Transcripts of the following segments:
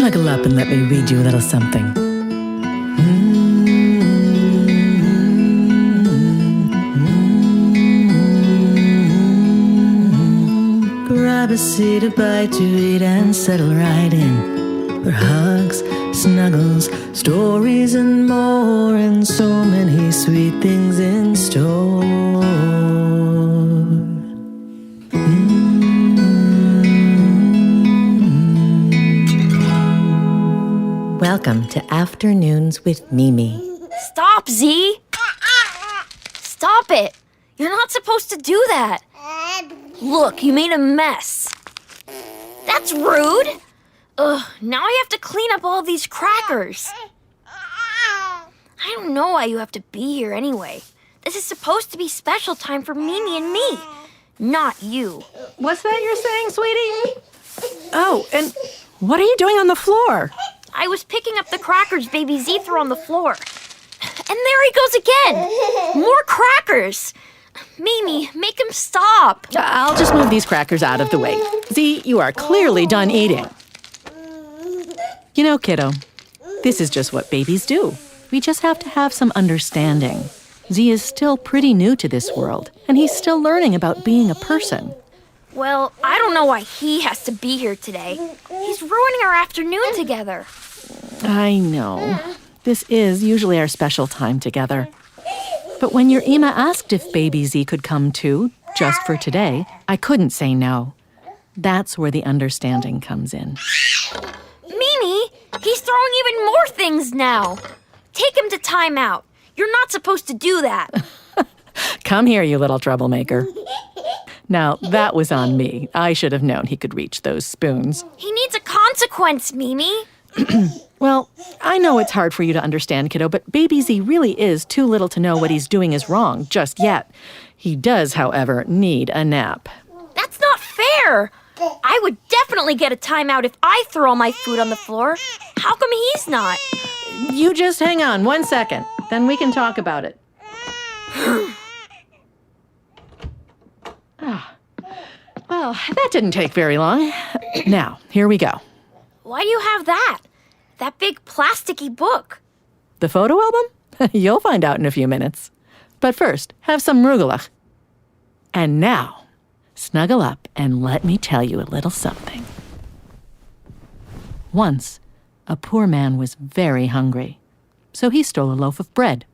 Snuggle up and let me read you a little something. Grab a seat, a bite to eat, and settle right in. For hugs, snuggles, stories, and more, and so many sweet things in store. Welcome to Afternoons with Mimi. Stop, Z! Stop it! You're not supposed to do that. Look, you made a mess. That's rude. Ugh, now I have to clean up all these crackers. I don't know why you have to be here anyway. This is supposed to be special time for Mimi and me, not you. What's that you're saying, sweetie? Oh, and what are you doing on the floor? I was picking up the crackers Baby Z threw on the floor. And there he goes again! More crackers! Mimi, make him stop. I'll just move these crackers out of the way. Z, you are clearly done eating. You know, kiddo, this is just what babies do. We just have to have some understanding. Z is still pretty new to this world, and he's still learning about being a person. Well, I don't know why he has to be here today. He's ruining our afternoon together. I know. This is usually our special time together. But when your Ima asked if Baby Z could come too, just for today, I couldn't say no. That's where the understanding comes in. Mimi, he's throwing even more things now. Take him to timeout. You're not supposed to do that. Come here, you little troublemaker. Now, that was on me. I should have known he could reach those spoons. He needs a consequence, Mimi. Well, I know it's hard for you to understand, kiddo, but Baby Z really is too little to know what he's doing is wrong just yet. He does, however, need a nap. That's not fair. I would definitely get a timeout if I throw all my food on the floor. How come he's not? You just hang on 1 second, then we can talk about it. Well, that didn't take very long. Now, here we go. Why do you have that? That big plasticky book. The photo album? You'll find out in a few minutes. But first, have some rugelach. And now, snuggle up and let me tell you a little something. Once, a poor man was very hungry, so he stole a loaf of bread.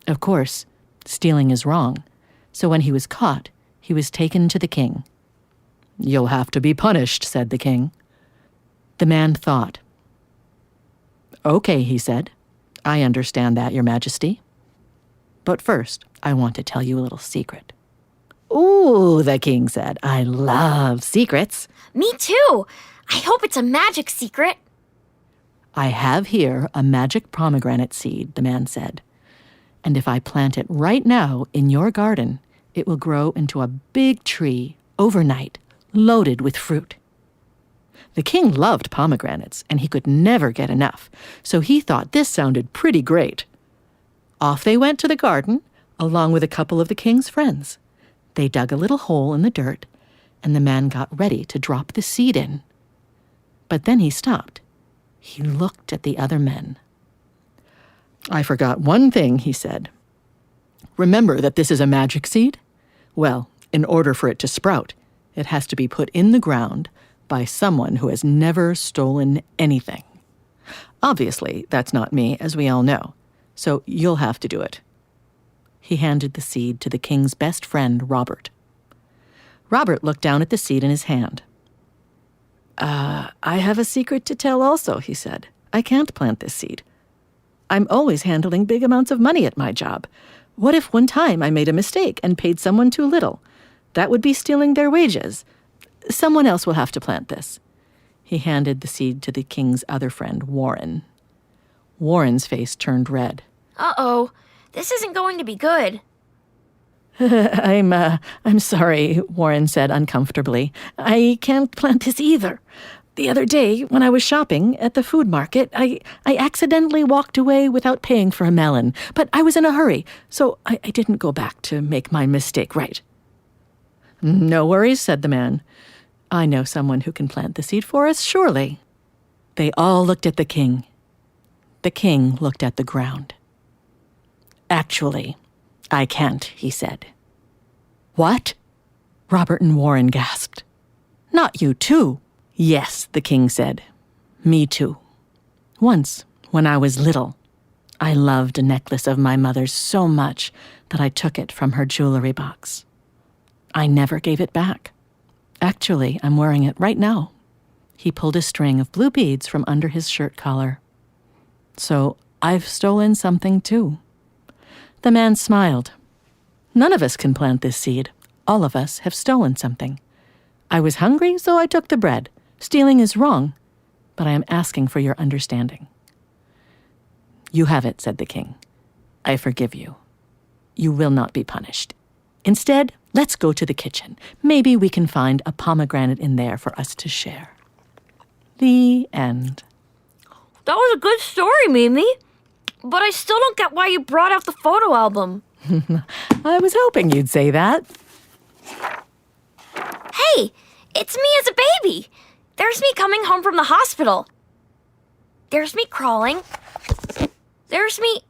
Of course, stealing is wrong, so when he was caught, he was taken to the king. "You'll have to be punished," said the king. The man thought. "Okay," he said. "I understand that, Your Majesty. But first, I want to tell you a little secret." "Ooh," the king said. "I love secrets." Me too. I hope it's a magic secret. "I have here a magic pomegranate seed," the man said. "And if I plant it right now in your garden, it will grow into a big tree overnight, loaded with fruit." The king loved pomegranates, and he could never get enough, so he thought this sounded pretty great. Off they went to the garden, along with a couple of the king's friends. They dug a little hole in the dirt, and the man got ready to drop the seed in. But then he stopped. He looked at the other men. "I forgot one thing," he said. "Remember that this is a magic seed? Well, in order for it to sprout, it has to be put in the ground by someone who has never stolen anything. Obviously, that's not me, as we all know, so you'll have to do it." He handed the seed to the king's best friend, Robert. Robert looked down at the seed in his hand. I have a secret to tell also," he said. "I can't plant this seed. I'm always handling big amounts of money at my job. What if one time I made a mistake and paid someone too little? That would be stealing their wages. Someone else will have to plant this." He handed the seed to the king's other friend, Warren. Warren's face turned red. Uh-oh, this isn't going to be good. I'm sorry, Warren said uncomfortably. "I can't plant this either. The other day, when I was shopping at the food market, I accidentally walked away without paying for a melon, but I was in a hurry, so I didn't go back to make my mistake right." "No worries," said the man. "I know someone who can plant the seed for us, surely." They all looked at the king. The king looked at the ground. "Actually, I can't," he said. "What?" Robert and Warren gasped. "Not you too?" "Yes," the king said. "Me too. Once, when I was little, I loved a necklace of my mother's so much that I took it from her jewelry box. I never gave it back. Actually, I'm wearing it right now." He pulled a string of blue beads from under his shirt collar. "So I've stolen something too." The man smiled. "None of us can plant this seed. All of us have stolen something. I was hungry, so I took the bread. Stealing is wrong, but I am asking for your understanding." "You have it," said the king. "I forgive you. You will not be punished. Instead, let's go to the kitchen. Maybe we can find a pomegranate in there for us to share." The end. That was a good story, Mimi. But I still don't get why you brought out the photo album. I was hoping you'd say that. Hey, it's me as a baby. There's me coming home from the hospital. There's me crawling. There's me...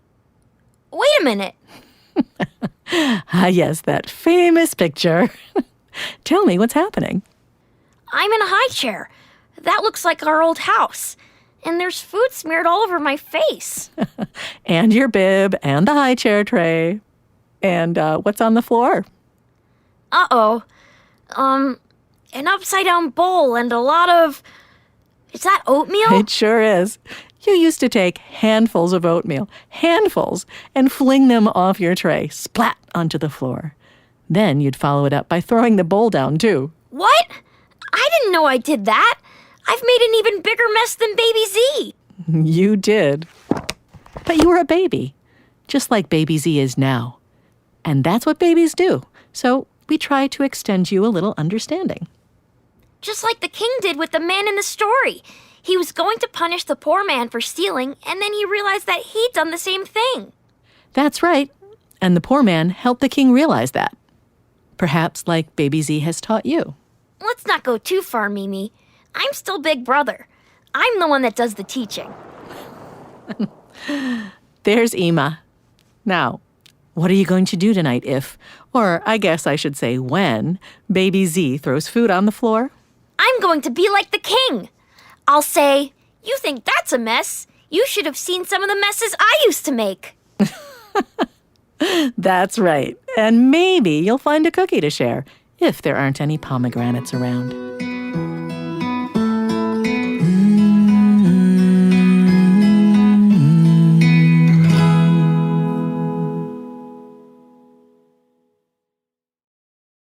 Wait a minute. Ah, yes, that famous picture. Tell me what's happening. I'm in a high chair. That looks like our old house. And there's food smeared all over my face. And your bib, and the high chair tray. And what's on the floor? Uh-oh. An upside-down bowl and a lot of... Is that oatmeal? It sure is. You used to take handfuls of oatmeal, handfuls, and fling them off your tray, splat onto the floor. Then you'd follow it up by throwing the bowl down, too. What? I didn't know I did that. I've made an even bigger mess than Baby Z. You did. But you were a baby, just like Baby Z is now. And that's what babies do. So we try to extend you a little understanding. Just like the king did with the man in the story. He was going to punish the poor man for stealing, and then he realized that he'd done the same thing. That's right. And the poor man helped the king realize that. Perhaps like Baby Z has taught you. Let's not go too far, Mimi. I'm still Big Brother. I'm the one that does the teaching. There's Ima. Now, what are you going to do tonight if, or I guess I should say when, Baby Z throws food on the floor? I'm going to be like the king. I'll say, "You think that's a mess? You should have seen some of the messes I used to make." That's right. And maybe you'll find a cookie to share, if there aren't any pomegranates around.